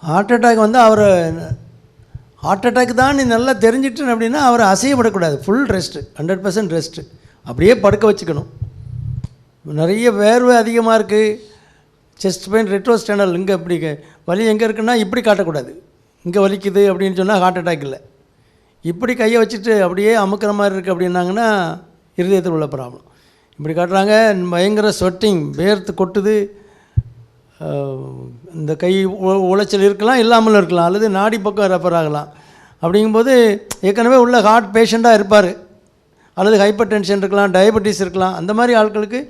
Heart attack வந்து அவர் heart attack தான் நீ நல்லா தெரிஞ்சிட்டேன் அப்படின்னா அவரை அசையப்படக்கூடாது. ஃபுல் ரெஸ்ட்டு, 100% ரெஸ்ட்டு, அப்படியே படுக்க வச்சுக்கணும். நிறைய வேர்வை அதிகமாக இருக்குது, செஸ்ட் பெயின், ரெட்ரோஸ்டெனல், இங்கே இப்படி வலி எங்கே இருக்குன்னா இப்படி காட்டக்கூடாது. இங்கே வலிக்குது அப்படின்னு சொன்னால் ஹார்ட் அட்டாக் இல்லை. இப்படி கையை வச்சுட்டு அப்படியே அமுக்கிற மாதிரி இருக்குது அப்படின்னாங்கன்னா இருதயத்தில் உள்ள ப்ராப்ளம். இப்படி காட்டுறாங்க. பயங்கர ஸ்வெட்டிங், வேர்த்து கொட்டுது. இந்த கை உளைச்சல் இருக்கலாம், இல்லாமல் இருக்கலாம், அல்லது நாடி பக்கம் ரெஃபர் ஆகலாம். அப்படிங்கும்போது ஏற்கனவே உள்ள ஹார்ட் பேஷண்ட்டாக இருப்பார், அல்லது ஹைப்பர் டென்ஷன் இருக்கலாம், டயபெட்டிஸ் இருக்கலாம். அந்த மாதிரி ஆட்களுக்கு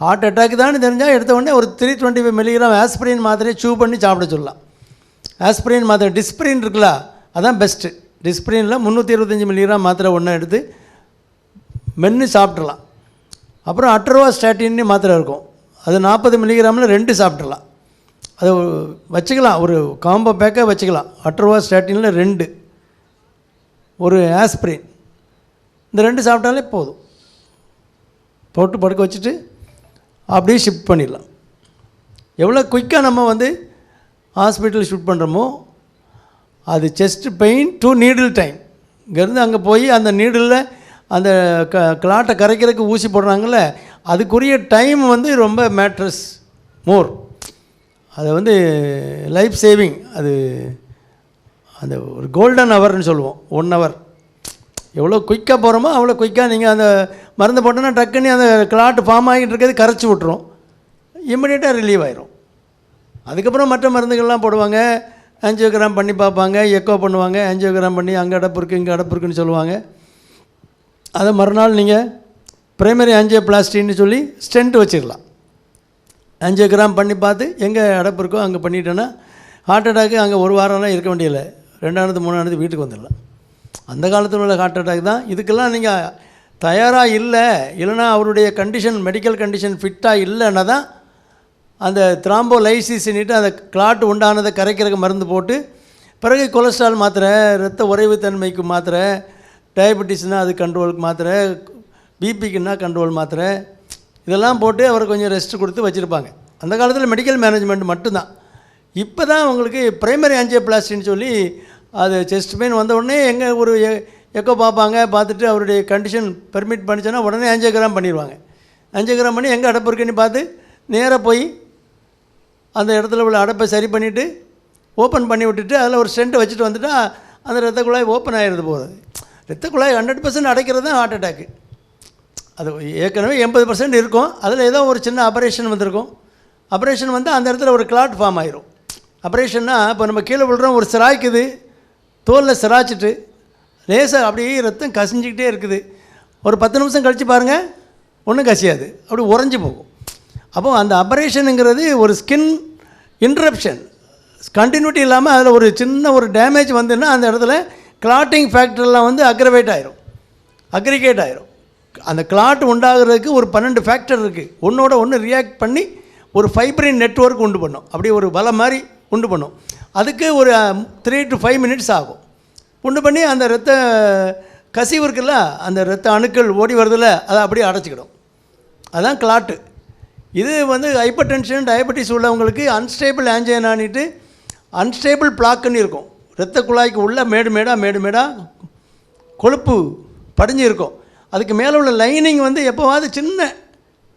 ஹார்ட் அட்டாக் தான் தெரிஞ்சால் எடுத்த உடனே ஒரு 325 மில்லிகிராம் ஆஸ்பிரின் மாத்திரையை சூ பண்ணி சாப்பிட சொல்லலாம். ஆஸ்பிரின் மாத்திரை, டிஸ்பிரின் இருக்குல்ல, அதான் பெஸ்ட்டு. டிஸ்பிரினில் 325 மில்லிகிராம் மாத்திரை ஒன்று எடுத்து மென்று சாப்பிட்றலாம். அப்புறம் அட்ரோவாஸ்டாட்டின்னு மாத்திரை இருக்கும், அது 40 மில்லிகிராமில் 2 சாப்பிட்றலாம். அதை வச்சுக்கலாம், ஒரு காம்போ பேக்காக வச்சுக்கலாம். அட்ரோவாஸ்டாட்டினில் 2, ஒரு ஆஸ்பிரின், இந்த 2 சாப்பிட்டாலே போதும். போட்டு படுக்க வச்சுட்டு அப்படியே ஷிஃப்ட் பண்ணிடலாம். எவ்வளோ குயிக்காக நம்ம வந்து ஹாஸ்பிட்டல் ஷிஃப்ட் பண்ணுறோமோ, அது chest pain to needle time. இங்கேருந்து அங்கே போய் அந்த நீடிலில் அந்த கிளாட்டை கரைக்கிறதுக்கு ஊசி போடுறாங்கள்ல, அதுக்குரிய டைம் வந்து ரொம்ப மேட்ரஸ் மோர். அதை வந்து லைஃப் சேவிங், அது அந்த ஒரு கோல்டன் ஹவர்னு சொல்லுவோம். 1 ஹவர் எவ்வளோ குயிக்காக போகிறோமோ அவ்வளோ குயிக்காக நீங்கள் அந்த மருந்து போட்டோன்னா டக்குன்னு அந்த கிளாட் ஃபார்ம் ஆகிட்டு இருக்கிறது கரைச்சி விட்ரும், இம்மிடியேட்டாக ரிலீவ் ஆயிரும். அதுக்கப்புறம் மற்ற மருந்துகள்லாம் போடுவாங்க, ஆஞ்சியோகிராம் பண்ணி பார்ப்பாங்க, எக்கோ பண்ணுவாங்க, ஆஞ்சியோகிராம் பண்ணி அங்கே அடப்பு இருக்குது இங்கே அடப்பு இருக்குன்னு சொல்லுவாங்க. அதை மறுநாள் நீங்கள் பிரைமரி ஆஞ்சியோபிளாஸ்டின்னு சொல்லி ஸ்டென்ட் வச்சிடலாம். ஆஞ்சியோகிராம் பண்ணி பார்த்து எங்கே அடப்பு இருக்கோ அங்கே பண்ணிட்டேன்னா ஹார்ட் அட்டாக்கு அங்கே 1 வாரம்லாம் இருக்க வேண்டியதில்லை, 2ஆனது 3ஆனது வீட்டுக்கு வந்துடலாம். அந்த காலத்தில் உள்ள ஹார்ட் அட்டாக் தான். இதுக்கெல்லாம் நீங்கள் தயாராக இல்லைன்னா அவருடைய கண்டிஷன், மெடிக்கல் கண்டிஷன் ஃபிட்டாக இல்லைன்னா தான் அந்த த்ராம்போலைசிஸ்ன்னுட்டு அந்த கிளாட் உண்டானதை கரைக்கிறதுக்கு மருந்து போட்டு, பிறகு கொலஸ்ட்ரால் மாத்திரை, இரத்த உறைவுத்தன்மைக்கு மாத்திரை, டயபெட்டிஸ்னால் அது கண்ட்ரோலுக்கு மாத்திரை, பிபிக்குன்னா கண்ட்ரோல் மாத்திரை, இதெல்லாம் போட்டு அவரை கொஞ்சம் ரெஸ்ட் கொடுத்து வச்சுருப்பாங்க. அந்த காலத்தில் மெடிக்கல் மேனேஜ்மெண்ட் மட்டும்தான். இப்போ தான் உங்களுக்கு பிரைமரி ஆஞ்சியோபிளாஸ்டின்னு சொல்லி அது செஸ்ட் பெயின் வந்த உடனே எங்கே ஒரு எக்கோ பார்ப்பாங்க, பார்த்துட்டு அவருடைய கண்டிஷன் பெர்மிட் பண்ணிச்சோன்னா உடனே ஆஞ்சியோகிராம் பண்ணிடுவாங்க. ஆஞ்சியோகிராம் பண்ணி எங்கே அடப்பு இருக்குன்னு பார்த்து நேராக போய் அந்த இடத்துல உள்ள அடப்பை சரி பண்ணிவிட்டு ஓப்பன் பண்ணி விட்டுட்டு அதில் ஒரு ஸ்டென்ட் வச்சுட்டு வந்துட்டா அந்த ரத்த குழாய் ஓப்பன் ஆகிடுது போகுது. ரத்த குழாய் 100% அடைக்கிறது தான் ஹார்ட் அட்டாக்கு. அது ஏற்கனவே 80% இருக்கும், அதில் ஏதோ ஒரு சின்ன ஆப்ரேஷன் வந்திருக்கும். ஆப்ரேஷன் வந்து அந்த இடத்துல ஒரு கிளாட் ஃபார்ம் ஆயிரும். ஆப்ரேஷன்னா இப்போ நம்ம கீழே விழுறோம், ஒரு சிராய்க்குது, தோலில் சிராய்ச்சிட்டு லேசாக அப்படியே ரத்தம் கசிஞ்சிக்கிட்டே இருக்குது. ஒரு 10 நிமிஷம் கழித்து பாருங்கள், ஒன்றும் கசியாது, அப்படி உறைஞ்சி போகும். அப்போது அந்த ஆப்ரேஷனுங்கிறது ஒரு ஸ்கின் இன்ட்ரப்ஷன், கண்டினியூட்டி இல்லாமல் அதில் ஒரு சின்ன ஒரு டேமேஜ் வந்துன்னா அந்த இடத்துல கிளாட்டிங் ஃபேக்டர்லாம் வந்து அக்ரிகேட் ஆயிரும். அந்த கிளாட் உண்டாகிறதுக்கு ஒரு 12 ஃபேக்டர் இருக்குது, ஒன்றோட ஒன்று ரியாக்ட் பண்ணி ஒரு ஃபைப்ரின் நெட்வொர்க் உண்டு பண்ணும், அப்படி ஒரு வலை மாதிரி உண்டு பண்ணும். அதுக்கு ஒரு 3 to 5 மினிட்ஸ் ஆகும். உண்டு பண்ணி அந்த இரத்த கசிவு இருக்குல்ல, அந்த இரத்த அணுக்கள் ஓடி வருதில்ல, அதை அப்படியே அடைச்சிக்கிடும். அதுதான் கிளாட்டு. இது வந்து ஹைப்பர் டென்ஷன், டயபெட்டிஸ் உள்ளவங்களுக்கு அன்ஸ்டேபிள் ஆஞ்சியோனானிட்டு அன்ஸ்டேபிள் பிளாக்குன்னு இருக்கும். இரத்த குழாய்க்கு உள்ள மேடு மேடாக கொழுப்பு படிஞ்சு இருக்கும். அதுக்கு மேலே உள்ள லைனிங் வந்து எப்போவாது சின்ன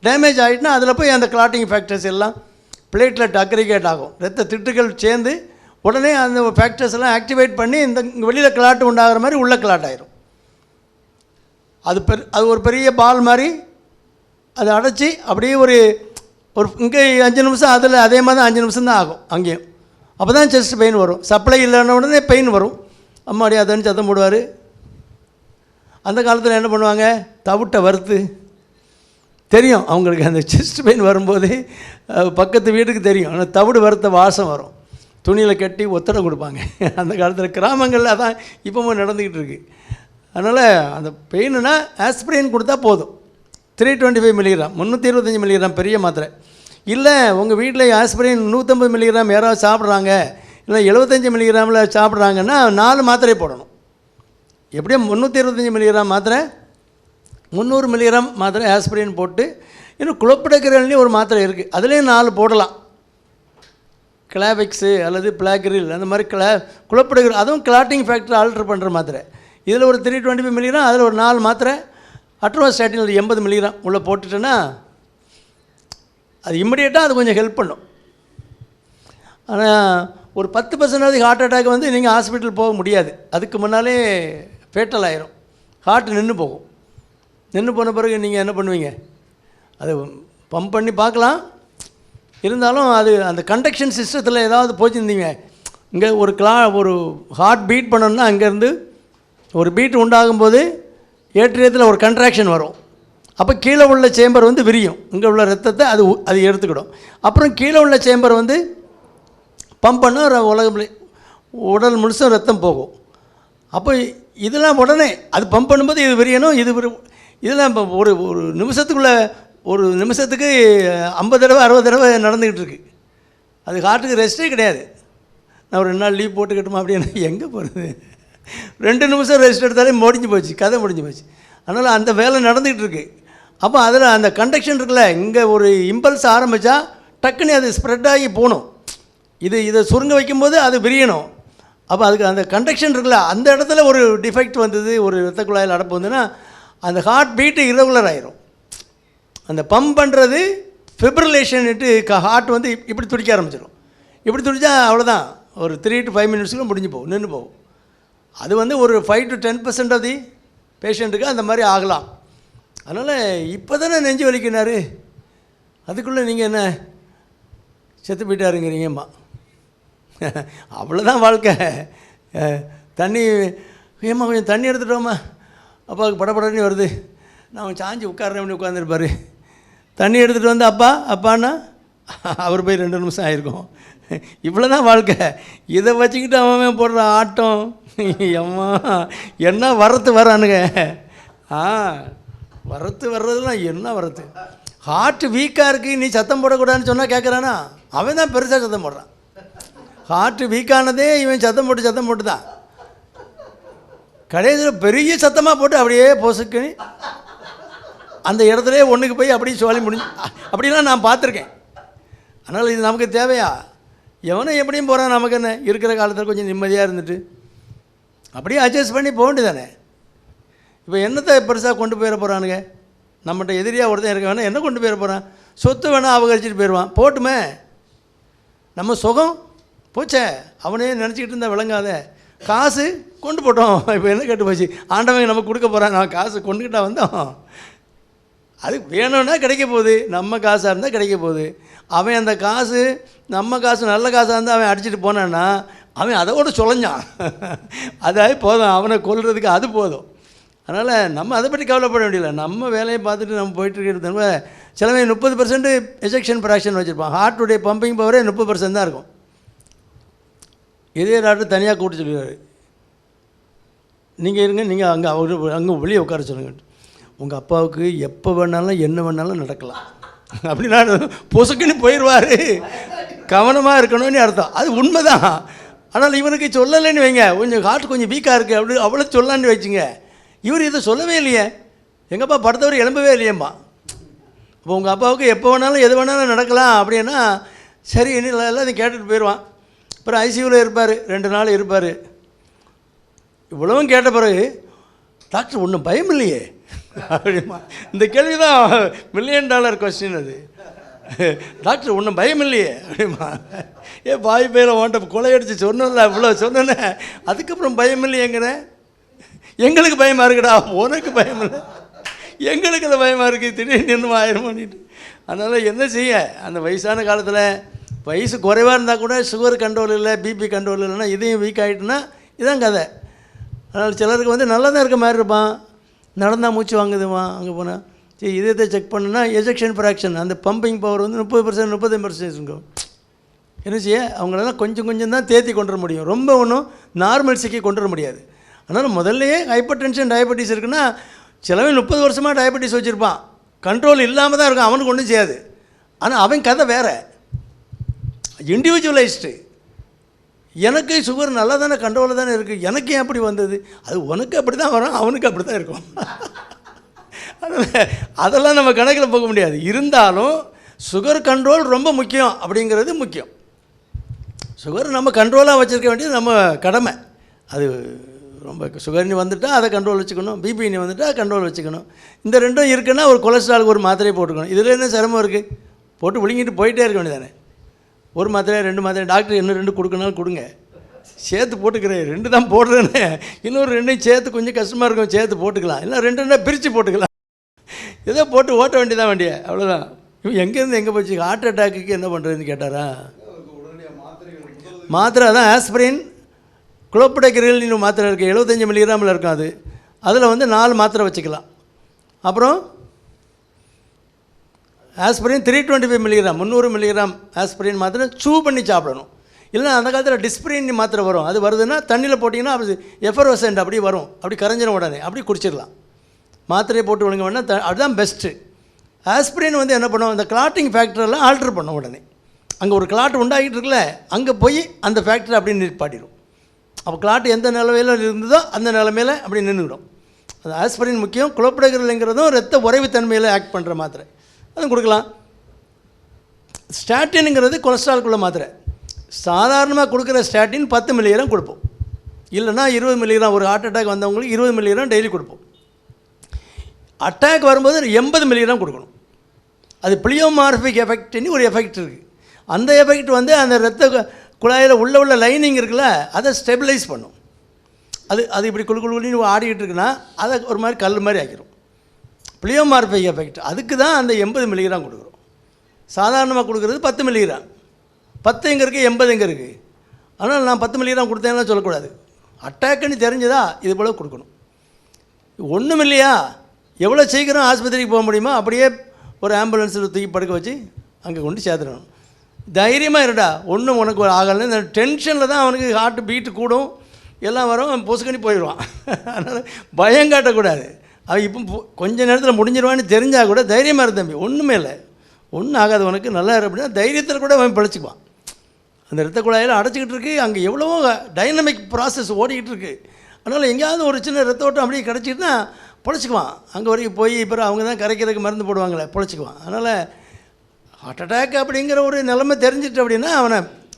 டேமேஜ் ஆகிட்டுனா அதில் போய் அந்த கிளாட்டிங் ஃபேக்டர்ஸ் எல்லாம் பிளேட்லெட் அக்ரிகேட் ஆகும். இரத்த திட்டுகள் சேர்ந்து உடனே அந்த ஃபேக்டர்ஸ் எல்லாம் ஆக்டிவேட் பண்ணி இந்த வெளியில் கிளாட்டு உண்டாகிற மாதிரி உள்ள கிளாட் ஆகிரும். அது ஒரு பெரிய பால் மாதிரி அதை அடைச்சி அப்படியே ஒரு இங்கே 5 நிமிஷம், அதில் அதே மாதிரி தான் 5 நிமிஷம் தான் ஆகும் அங்கேயும். அப்போ தான் செஸ்ட் பெயின் வரும். சப்ளை இல்லைன்னா உடனே பெயின் வரும். அம்மாடி அதன்னு சத்தம் போடுவார். அந்த காலத்தில் என்ன பண்ணுவாங்க, தவிட்டை வறுத்து, தெரியும் அவங்களுக்கு அந்த செஸ்ட் பெயின் வரும்போது பக்கத்து வீட்டுக்கு தெரியும், ஆனால் தவிடு வறுத்த வாசம் வரும். துணியில் கட்டி ஒத்தடை கொடுப்பாங்க. அந்த காலத்தில் கிராமங்களில் அதான் இப்போவும் நடந்துக்கிட்டு இருக்குது. அதனால் அந்த பெயினுனா ஆஸ்பிரின் கொடுத்தா போதும். 325 மில்லிகிராம், 325 மில்லிகிராம் பெரிய மாத்திரை. இல்லை உங்கள் வீட்டில் ஆஸ்பிரின் 150 மில்லிகிராம் யாராவது சாப்பிட்றாங்க, இல்லை 75 மில்லிகிராமில் சாப்பிட்றாங்கன்னா 4 மாத்திரை போடணும். எப்படியும் 325 மில்லிகிராம் மாத்திரை, 300 மில்லிகிராம் மாத்திரை ஆஸ்பிரின் போட்டு, இன்னும் குளோபிடோகிரல்னு ஒரு மாத்திரை இருக்குது, அதுலேயும் 4 போடலாம். கிளாவெக்ஸு அல்லது பிளாக்ரில் அந்த மாதிரி குழப்படுகிற, அதுவும் கிளாட்டிங் ஃபேக்டர் ஆல்டர் பண்ணுற மாத்திரை. இதில் ஒரு 325 மில்லிகிராம், அதில் ஒரு 4 மாத்திரை அட்ரோஸ்டாட்டின் ஒரு 80 மில்லிகிராம் உள்ளே போட்டுட்டேன்னா அது இம்மிடியேட்டாக அது கொஞ்சம் ஹெல்ப் பண்ணும். ஆனால் ஒரு 10% ஹார்ட் அட்டாக் வந்து நீங்கள் ஹாஸ்பிட்டல் போக முடியாது. அதுக்கு முன்னாலே ஃபேட்டல் ஆயிரும், ஹார்ட் நின்று போகும். நின்று போன பிறகு நீங்கள் என்ன பண்ணுவீங்க? அது பம்ப் பண்ணி பார்க்கலாம், இருந்தாலும் அது அந்த கண்டக்ஷன் சிஸ்டத்தில் ஏதாவது போச்சுருந்தீங்க. இங்கே ஒரு ஹார்ட் பீட் பண்ணணும்னா அங்கேருந்து ஒரு பீட் உண்டாகும்போது ஏற்றியத்தில் ஒரு கன்ட்ராக்ஷன் வரும். அப்போ கீழே உள்ள சேம்பர் வந்து விரியும், இங்கே உள்ள ரத்தத்தை அது எடுத்துக்கிடும். அப்புறம் கீழே உள்ள சேம்பர் வந்து பம்ப் பண்ண உடல் முழுசும் ரத்தம் போகும். அப்போ இதெல்லாம் உடனே அது பம்ப் பண்ணும்போது இது விரியணும். இதெல்லாம் இப்போ ஒரு நிமிஷத்துக்கு 50 தடவை 60 தடவை நடந்துக்கிட்டு இருக்குது. அது ஹார்ட்டுக்கு ரெஸ்ட்டே கிடையாது. நான் ஒரு 2 நாள் லீவ் போட்டுக்கிட்டோமா அப்படின்னா எங்கே போகிறது? 2 நிமிஷம் ரெஸ்ட் எடுத்தாலே முடிஞ்சு போச்சு, கதை முடிஞ்சு போச்சு. அதனால் அந்த வேலை நடந்துக்கிட்டு இருக்குது. அப்போ அதில் அந்த கண்டக்ஷன் இருக்குல்ல, இங்கே ஒரு இம்பல்ஸ் ஆரம்பித்தா டக்குன்னு அது ஸ்ப்ரெட் ஆகி போகணும். இதை சுருங்க வைக்கும்போது அது விரியணும். அப்போ அதுக்கு அந்த கண்டக்ஷன் இருக்குல்ல, அந்த இடத்துல ஒரு டிஃபெக்ட் வந்தது, ஒரு இரத்த குழாயில் அடப்பு வந்துன்னா அந்த ஹார்ட் பீட்டு இரகுலர் ஆயிரும். அந்த பம்ப் பண்ணுறது ஃபிப்ரிலேஷன்ட்டு ஹார்ட் வந்து இப்படி துடிக்க ஆரம்பிச்சிடும். இப்படி துடித்தா அவ்வளோதான், ஒரு 3 to 5 மினிட்ஸுக்குள்ள முடிஞ்சு போகும், நின்று போகும். அது வந்து ஒரு 5 to 10% ஆஃப் தி பேஷண்ட்டுக்கு அந்த மாதிரி ஆகலாம். அதனால் இப்போ தானே நெஞ்சு வலிக்கினார், அதுக்குள்ளே நீங்கள் என்ன செத்து போயிட்டாருங்கிறீங்கம்மா. அவ்வளோதான் வாழ்க்கை. தண்ணி ஏம்மா கொஞ்சம் தண்ணி எடுத்துட்டோம்மா, அப்பாவுக்கு படப்படன்னு வருது, நான் சாஞ்சி உட்கார்றேன் உட்காந்துருப்பார். தண்ணி எடுத்துகிட்டு வந்து அப்பான்னா அவர் போய் 2 நிமிஷம் ஆகிருக்கும். இவ்வளோ தான் வாழ்க்கை. இதை வச்சுக்கிட்டு அவன் போடுற ஆட்டம், அம்மா என்ன வரத்து வரானுங்க. வரத்து வர்றதுலாம் என்ன வரத்து? ஹார்ட் வீக்காக இருக்குது, நீ சத்தம் போடக்கூடாதுன்னு சொன்னால் கேட்குறானா? அவன் தான் பெருசாக சத்தம் போடுறான். ஹார்ட் வீக்கானதே இவன் சத்தம் போட்டு தான் கடைசியில் பெரிய சத்தமாக போட்டு அப்படியே பொசுக்கு அந்த இடத்துலையே ஒன்றுக்கு போய் அப்படியே சொல்லி முடிஞ்சு அப்படிலாம் நான் பார்த்துருக்கேன். அதனால் இது நமக்கு தேவையா? எவனை எப்படியும் போகிறான், நமக்கு என்ன இருக்கிற காலத்தில் கொஞ்சம் நிம்மதியாக இருந்துட்டு அப்படியே அட்ஜஸ்ட் பண்ணி போக வேண்டியதானே. இப்போ என்னத்தை பெருசாக கொண்டு போயிட போகிறானுங்க? நம்மகிட்ட எதிரியாக ஒருத்தன் இருக்க வேணால் என்ன கொண்டு போயிட போகிறான்? சொத்து வேணால் அபகரிச்சிட்டு போயிடுவான், போட்டுமே. நம்ம சுகம் போச்சே, அவனே நினச்சிக்கிட்டு இருந்தால் விளங்காத. காசு கொண்டு போட்டோம், இப்போ என்ன கேட்டு போச்சு? ஆண்டவங்க நமக்கு கொடுக்க போகிறான், நான் காசு கொண்டுக்கிட்டா வந்தோம். அது வேணும்னா கிடைக்க போகுது, நம்ம காசாக இருந்தால் கிடைக்க போகுது. அவன் அந்த காசு நம்ம காசு நல்ல காசாக இருந்தால் அவன் அடிச்சுட்டு போனான்னா அவன் அதோடு சொலைஞ்சான். அதாவது போதும், அவனை கொல்றதுக்கு அது போதும். அதனால் நம்ம அதை பற்றி கவலைப்பட வேண்டியதில்லை. நம்ம வேலையை பார்த்துட்டு நம்ம போயிட்டுருக்கிறது. சிலவன் 30% எஜெக்ஷன் ஃப்ராக்ஷன் வச்சுருப்பான். ஹார்ட்டுடைய பம்பிங் பவரே 30% தான் இருக்கும். இதே டாக்டர் தனியாக கூப்பிட்டு சொல்லிடுவார், நீங்கள் இருங்க, நீங்கள் அங்கே வெளியே உட்கார சொல்லுங்கள், உங்கள் அப்பாவுக்கு எப்போ வேணாலும் என்ன வேணாலும் நடக்கலாம் அப்படின்னா பொசுக்குன்னு போயிடுவார். கவனமாக இருக்கணும்னு அர்த்தம். அது உண்மை தான். ஆனால் இவனுக்கு சொல்லலைன்னு வைங்க, கொஞ்சம் ஹார்ட் கொஞ்சம் வீக்காக இருக்குது அப்படி அவ்வளோ சொல்லான்னு வச்சுங்க. இவர் இதை சொல்லவே இல்லையே, எங்கள் அப்பா படுத்தவர் எழும்பவே இல்லையம்மா. இப்போ உங்கள் அப்பாவுக்கு எப்போ வேணாலும் எது வேணாலும் நடக்கலாம் அப்படின்னா சரி எல்லாத்தையும் கேட்டுட்டு போயிடுவான். அப்புறம் ஐசியூவில் இருப்பார், 2 நாள் இருப்பார். இவ்வளவும் கேட்ட பிறகு டாக்டர் ஒன்றும் பயம் இல்லையே அப்படிமா. இந்த கேள்வி தான் $1 மில்லியன் கொஸ்டின். அது டாக்டர் ஒன்றும் பயம் இல்லையே அப்படிமா. பாய் பையில வாண்ட கொலையடிச்சு சொன்னல, இவ்வளோ சொன்னேன்னே, அதுக்கப்புறம் பயம் இல்லையேங்கிறேன். எங்களுக்கு பயமாக இருக்குடா, உனக்கு பயம் இல்லை, எங்களுக்கு அது பயமாக இருக்குது, திடீர்னு இன்னும் ஆயிரம் பண்ணிட்டு. அதனால் என்ன செய்ய, அந்த வயசான காலத்தில் வயசு குறைவாக இருந்தால் கூட சுகர் கண்ட்ரோல் இல்லை, பிபி கண்ட்ரோல் இல்லைன்னா இதையும் வீக் ஆகிட்டுனா இதான் கதை. அதனால் சிலருக்கு வந்து நல்லா தான் இருக்க மாதிரி இருப்பான், நடந்தால் மூச்சு வாங்குதுவான், அங்கே போனால் சரி இதயத்தை செக் பண்ணுன்னா எஜெக்ஷன் ஃப்ராக்ஷன், அந்த பம்பிங் பவர் வந்து 30% 35% இருக்கும். என்ன செய்ய, அவங்களெல்லாம் கொஞ்சம் தான் தேத்தி கொண்டு வர முடியும், ரொம்ப ஒன்றும் நார்மல்ஸுக்கு கொண்டு வர முடியாது. அதனால் முதல்லையே ஹைப்பர் டென்ஷன் டயபெட்டிஸ் இருக்குன்னா சிலவன் 30 வருஷமாக டயபெட்டிஸ் வச்சுருப்பான், கண்ட்ரோல் இல்லாமல் தான் இருக்கும், அவனுக்கு ஒன்றும் செய்யாது. ஆனால் அவன் கதை வேறு, இண்டிவிஜுவலைஸ்டு. எனக்கு சுகர் நல்லா தானே கண்ட்ரோலில் தானே இருக்குது, எனக்கு ஏன் அப்படி வந்தது? அது உனக்கு அப்படி தான் வரும், அவனுக்கு அப்படி தான் இருக்கும். அதெல்லாம் நம்ம கணக்கில் போக முடியாது. இருந்தாலும் சுகர் கண்ட்ரோல் ரொம்ப முக்கியம் அப்படிங்கிறது முக்கியம். சுகர் நம்ம கண்ட்ரோலாக வச்சுருக்க வேண்டியது நம்ம கடமை. அது ரொம்ப சுகர்னி வந்துட்டால் அதை கண்ட்ரோல் வச்சுக்கணும், பிபினி வந்துட்டால் கண்ட்ரோல் வச்சுக்கணும். இந்த ரெண்டும் இருக்குன்னா ஒரு கொலஸ்ட்ராலுக்கு ஒரு மாத்திரையை போட்டுக்கணும். இதில் என்ன சிரமம் இருக்குது? போட்டு விழுங்கிட்டு போயிட்டே இருக்க வேண்டியதானே. ஒரு மாத்திரை 2 மாத்திரை டாக்டர் இன்னும் 2 கொடுக்கனாலும் கொடுங்க, சேர்த்து போட்டுக்கிறேன் 2 தான் போடுறேன்னு, இன்னொரு 2 சேர்த்து கொஞ்சம் கஷ்டமாக இருக்கும், சேர்த்து போட்டுக்கலாம். இல்லை 2 பிரித்து போட்டுக்கலாம். ஏதோ போட்டு ஓட்ட வேண்டியதான் வண்டியை, அவ்வளோதான். இவன் எங்கேருந்து எங்கே போச்சு? ஹார்ட் அட்டாக்குக்கு என்ன பண்ணுறதுன்னு கேட்டாரா? மாத்திரை தான் ஆஸ்பிரின், குளோபடோகிரில்னு மாத்திரை இருக்குது, 75 மில்லிகிராமில் இருக்கும். அதில் வந்து 4 மாத்திரை வச்சுக்கலாம். அப்புறம் ஆஸ்பிரின் 325 மில்லிகிராம், 300 மில்லிகிராம் ஆஸ்பிரின் மாத்திரை சூ பண்ணி சாப்பிடணும். இல்லைனா அந்த காலத்தில் டிஸ்பிரின் மாத்திரை வரும், அது வருதுன்னா தண்ணியில் போட்டிங்கன்னா அது எஃபர்வசன்ட் அப்படி வரும், அப்படி கரைஞ்சிடும், உடனே அப்படி குடிச்சிடலாம். மாத்திரையை போட்டு விழுங்க வேணால் அதுதான் பெஸ்ட்டு. ஆஸ்பிரின் வந்து என்ன பண்ணும், அந்த கிளாட்டிங் ஃபேக்டரெல்லாம் ஆல்ட்ரு பண்ணும். உடனே அங்கே ஒரு கிளாட் உண்டாகிட்டு இருக்குல்ல, அங்கே போய் அந்த ஃபேக்டரி அப்படின்னு நிற்பாட்டிடும். அப்போ கிளாட் எந்த நிலமையில் இருந்ததோ அந்த நிலமையில் அப்படி நின்றுடும். அது ஆஸ்பிரின் முக்கியம். குளோபடோகிரில்ங்கிறதும் ரத்த உறைவுத்தன்மையில் ஆக்ட் பண்ணுற மாத்திரை, அதுவும் கொடுக்கலாம். ஸ்டாட்டினுங்கிறது கொலஸ்ட்ரால்குள்ள மாத்திரை. சாதாரணமாக கொடுக்குற ஸ்டாட்டின் 10 மில்லிகிராம் கொடுப்போம், இல்லைனா 20 மில்லிகிராம். ஒரு ஹார்ட் அட்டாக் வந்தவங்களுக்கு 20 மில்லிகிராம் டெய்லி கொடுப்போம். அட்டாக் வரும்போது 80 மில்லிகிராம் கொடுக்கணும். அது பிளியோமார்பிக் எஃபெக்ட்னு ஒரு எஃபெக்ட் இருக்குது. அந்த எஃபெக்ட் வந்து அந்த ரத்த குழாயில் உள்ள லைனிங் இருக்குல்ல, அதை ஸ்டெபிலைஸ் பண்ணும். அது இப்படி குழுன்னு ஆடிக்கிட்டு இருக்குன்னா அதை ஒரு மாதிரி கல் மாதிரி ஆக்கிடும். பிளியோமார்பிக் எஃபெக்ட், அதுக்கு தான் அந்த 80 மில்லிகிராம் கொடுக்குறோம். சாதாரணமாக கொடுக்குறது 10 மில்லிகிராம். 10 எங்கே இருக்குது, 80 எங்கே இருக்குது? ஆனால் நான் 10 மில்லிகிராம் கொடுத்தேன்னா சொல்லக்கூடாது. அட்டாக்குன்னு தெரிஞ்சதா இது போல் கொடுக்கணும். ஒன்றும் இல்லையா, எவ்வளோ சீக்கிரம் ஆஸ்பத்திரிக்கு போக முடியுமோ அப்படியே ஒரு ஆம்புலன்ஸில் தூக்கி படுக்க வச்சு அங்கே கொண்டு சேர்த்துடணும். தைரியமாக இருடா, ஒன்றும் உனக்கு ஆகலை. இந்த டென்ஷனில் தான் அவனுக்கு ஹார்ட் பீட்டு கூடும், எல்லாம் வரும், அவன் பொசுக்கணி போயிடுவான். அதனால் பயம் காட்டக்கூடாது. அவன் இப்போ கொஞ்ச நேரத்தில் முடிஞ்சிடுவான்னு தெரிஞ்சால் கூட தைரியமாக இரு தம்பி, ஒன்றுமே இல்லை, ஒன்றும் ஆகாது உனக்கு, நல்லா இரு அப்படின்னா தைரியத்தில் கூட அவன் பிழைச்சிக்குவான். அந்த ரத்த குழாயில் அடைச்சிக்கிட்டு இருக்குது, அங்கே எவ்வளவோ டைனமிக் ப்ராசஸ் ஓடிக்கிட்டு இருக்குது. அதனால் எங்கேயாவது ஒரு சின்ன ரத்த ஓட்டம் அப்படியே கிடச்சிக்கிட்டுனா பொழைச்சிக்குவான். அங்கே வரைக்கும் போய் இப்போ அவங்க தான் கரைக்கிறதுக்கு மருந்து போடுவாங்களே, பொழைச்சிக்குவான். அதனால் ஹார்ட் அட்டாக் அப்படிங்கிற ஒரு நிலைமை தெரிஞ்சிட்டு அப்படின்னா அவனை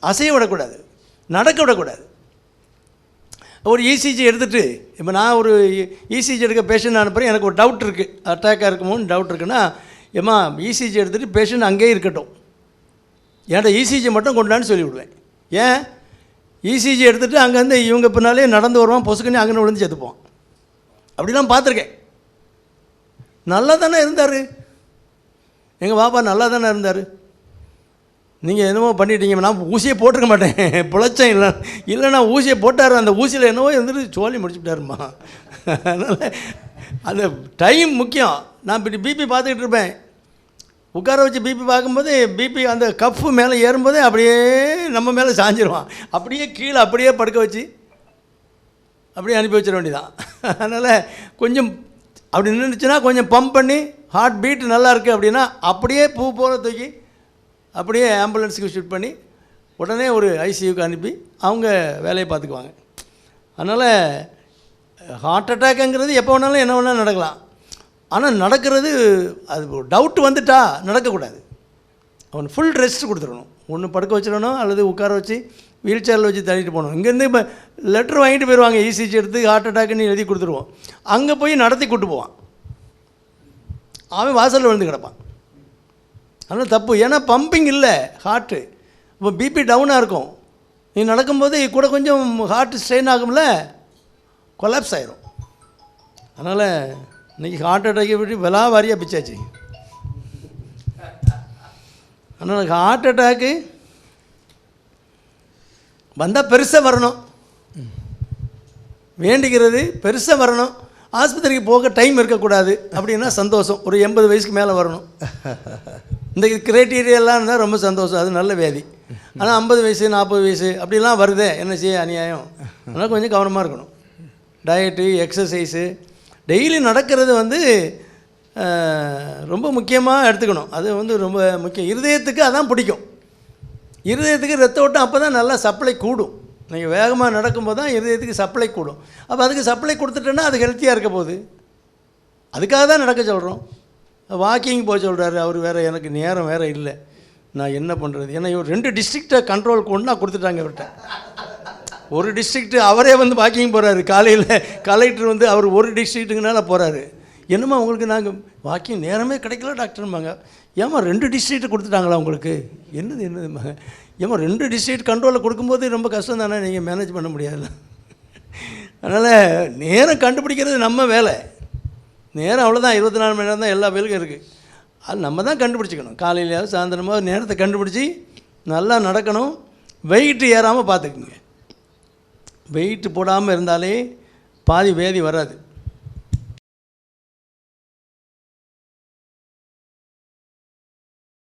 அசைய விடக்கூடாது, நடக்க விடக்கூடாது. ஒரு இசிஜி எடுத்துகிட்டு, இப்போ நான் ஒரு இசிஜி எடுக்க பேஷண்ட் அனுப்புகிறேன், எனக்கு ஒரு டவுட் இருக்குது, அட்டாக்காக இருக்குமோன்னு டவுட் இருக்குன்னா, ஏம்மா இசிஜி எடுத்துகிட்டு பேஷண்ட் அங்கேயே இருக்கட்டும், ஏன்டா இசிஜி மட்டும் கொண்டான்னு சொல்லிவிடுவேன். ஏன், இசிஜி எடுத்துகிட்டு அங்கேருந்து இவங்க பின்னாலே நடந்து வருவான், பொசுக்குன்னு அங்கே விழுந்து செத்துப்போம். அப்படிலாம் பார்த்துருக்கேன். நல்லா தானே இருந்தார் எங்கள் பாப்பா, நல்லா தானே இருந்தார். நீங்கள் என்னமோ பண்ணிட்டீங்க, நான் ஊசியை போட்டிருக்க மாட்டேன், பிழைச்சேன். இல்லைனா ஊசியை போட்டார், அந்த ஊசியில் என்னவோ இருந்துட்டு சோழி முடிச்சுட்டாருமா. அதனால் அந்த டைம் முக்கியம். நான் இப்படி பிபி பார்த்துக்கிட்டு இருப்பேன், உட்கார வச்சு பிபி பார்க்கும்போது பிபி அந்த கஃப்பு மேலே ஏறும்போதே அப்படியே நம்ம மேலே சாஞ்சிருவான், அப்படியே கீழே அப்படியே படுக்க வச்சு அப்படியே அனுப்பி வச்சிட வேண்டியதான். அதனால் கொஞ்சம் அப்படி நின்றுச்சுன்னா கொஞ்சம் பம்ப் பண்ணி ஹார்ட் பீட் நல்லா இருக்குது அப்படின்னா அப்படியே பூ போல தூக்கி அப்படியே ஆம்புலன்ஸுக்கு ஷிஃப்ட் பண்ணி உடனே ஒரு ஐசியூக்கு அனுப்பி அவங்க வேலையை பார்த்துக்குவாங்க. அதனால் ஹார்ட் அட்டாக்குங்கிறது எப்போ வேணாலும் என்ன வேணாலும் நடக்கலாம். ஆனால் நடக்கிறது அது ஒரு டவுட் வந்துட்டா நடக்கக்கூடாது. அவன் ஃபுல் ரெஸ்ட் கொடுத்துடணும். ஒன்று படுக்க வச்சிடணும், அல்லது உட்கார வச்சு வீல் சேரில் வச்சு தள்ளிட்டு போகணும். இங்கேருந்து இப்போ லெட்ரு வாங்கிட்டு போயிடுவாங்க, இசிஜி எடுத்து ஹார்ட் அட்டாக்குன்னு எழுதி கொடுத்துருவோம். அங்கே போய் நடத்தி கூட்டு போவான், அவன் வாசலில் விழுந்து கிடப்பான். அதனால் தப்பு. ஏன்னா பம்பிங் இல்லை ஹார்ட்டு. இப்போ பிபி டவுனாக இருக்கும், நீ நடக்கும்போது கூட கொஞ்சம் ஹார்ட் ஸ்ட்ரெயின் ஆகும்ல, கொலாப்ஸ் ஆயிரும். அதனால் இன்றைக்கி ஹார்ட் அட்டாக்கை விட்டு விலா வாரியாக பிச்சாச்சு. அதனால் ஹார்ட் அட்டாக்கு வந்தால் பெருசாக வரணும், வேண்டிக்கிறது பெருசாக வரணும். ஆஸ்பத்திரிக்கு போக டைம் இருக்கக்கூடாது அப்படின்னா சந்தோஷம். ஒரு 80 வயசுக்கு மேலே வரணும். இந்த கிரைட்டீரியெல்லாம் இருந்தால் ரொம்ப சந்தோஷம், அது நல்ல வியாதி. ஆனால் 50 வயசு 40 வயசு அப்படிலாம் வருதே, என்ன செய்ய அநியாயம். அதனால் கொஞ்சம் கவனமாக இருக்கணும். டயட்டு, எக்ஸசைஸு, டெய்லி நடக்கிறது வந்து ரொம்ப முக்கியமாக எடுத்துக்கணும். அது வந்து ரொம்ப முக்கியம். இருதயத்துக்கு அதான் பிடிக்கும். இருதயத்துக்கு ரத்த ஓட்டம் அப்போ தான் நல்லா சப்ளை கூடும். நீங்கள் வேகமாக நடக்கும்போது தான் இருதயத்துக்கு சப்ளை கூடும். அப்போ அதுக்கு சப்ளை கொடுத்துட்டோன்னா அது ஹெல்த்தியாக இருக்க போகுது. அதுக்காக தான் நடக்க சொல்கிறோம். வாக்கிங் போக சொல்கிறாரு அவர், வேறு எனக்கு நேரம் வேறு இல்லை. நான் என்ன பண்ணுறது? ஏன்னா இவர் 2 டிஸ்ட்ரிக்டை கண்ட்ரோலுக்கு ஒன்றா கொடுத்துட்டாங்க இவர்கிட்ட. ஒரு டிஸ்ட்ரிக்ட்டு அவரே வந்து வாக்கிங் போகிறாரு. காலையில் கலெக்டர் வந்து அவர் ஒரு டிஸ்ட்ரிக்ட்டுங்கனால போகிறாரு. என்னம்மா உங்களுக்கு நாங்கள் வாக்கிங் நேரமே கிடைக்கல டாக்டர்ம்பாங்க. ஏம்மா 2 டிஸ்ட்ரிக்ட் கொடுத்துட்டாங்களா உங்களுக்கு? என்னதும்பாங்க. ஏம்மா 2 டிஸ்ட்ரிக்ட் கண்ட்ரோலில் கொடுக்கும்போது ரொம்ப கஷ்டம் தானே, நீங்கள் மேனேஜ் பண்ண முடியாதுல்ல. அதனால் நேரம் கண்டுபிடிக்கிறது நம்ம வேலை. நேரம் அவ்வளோதான், 24 மணி நேரம் தான் எல்லா வேலையும் இருக்குது. அது நம்ம தான் கண்டுபிடிச்சிக்கணும். காலையிலையாவது சாயந்தரமாக நேரத்தை கண்டுபிடிச்சி நல்லா நடக்கணும். வெயிட்டு ஏறாமல் பார்த்துக்குங்க. வெயிட்டு போடாமல் இருந்தாலே பாதி வேதி வராது.